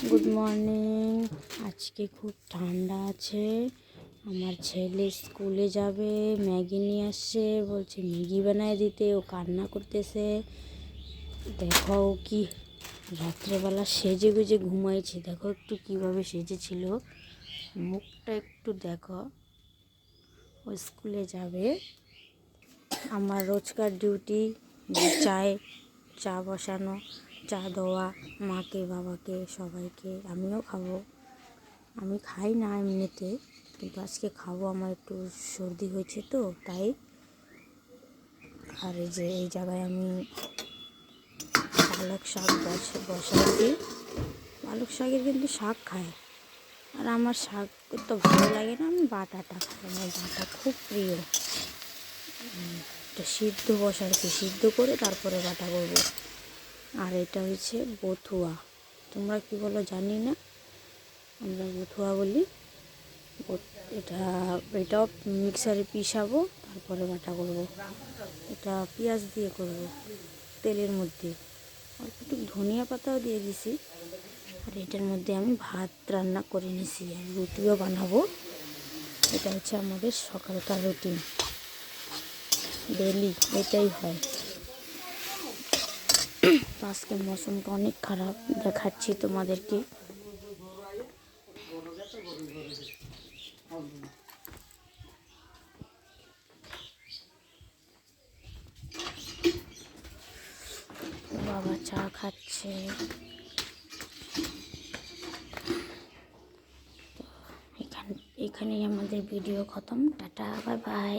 Good morning. আজকে খুব ঠান্ডা আছে। আমার ছেলে স্কুলে যাবে, ম্যাগি নিয়ে আসছে, বলছে ম্যাগি বানায় দিতে। ও কান্না করতেছে। দেখো ও কি রাত্রেবেলা সেজে গুজে ঘুমাইছে। দেখো একটু কিভাবে সেজেছিল, মুখটা একটু দেখো। ও স্কুলে যাবে। আমার রোজকার ডিউটি চা বসানো, চা দেওয়া মাকে, বাবাকে, সবাইকে। আমিও খাবো। আমি খাই না এমনিতে, কিন্তু আজকে খাবো। আমার একটু সর্দি হয়েছে তো তাই। আর এই যে এই জায়গায় আমি পালক শাক বসাইছি। পালক শাকের কিন্তু শাক খায়, আর আমার শাক তো ভালো লাগে না। আমি বাটাটা খাই, আমার বাটা খুব প্রিয়। এটা সিদ্ধ বসাইছি, সিদ্ধ করে তারপরে বাটা করবো। আর এটা হচ্ছে বথুয়া, তোমরা কি বলো জানি না, আমরা বথুয়া বলি। এটাও মিক্সারে পিষাবো, তারপরে বাটা করব। এটা পেঁয়াজ দিয়ে করব, তেলের মধ্যে অল্প একটু ধনিয়া পাতাও দিয়ে দিছি। আর এটার মধ্যে আমি ভাত রান্না করে নিছি, আর রুটিও বানাবো। এটা হচ্ছে আমাদের সকালকার রুটিন, ডেলি এটাই হয়। আজকে মৌসুমটা অনেক খারাপ, দেখাচ্ছি তোমাদেরকে। বাবা চা খাচ্ছে। এখানেই আমাদের ভিডিও খতম। Tata, bye bye.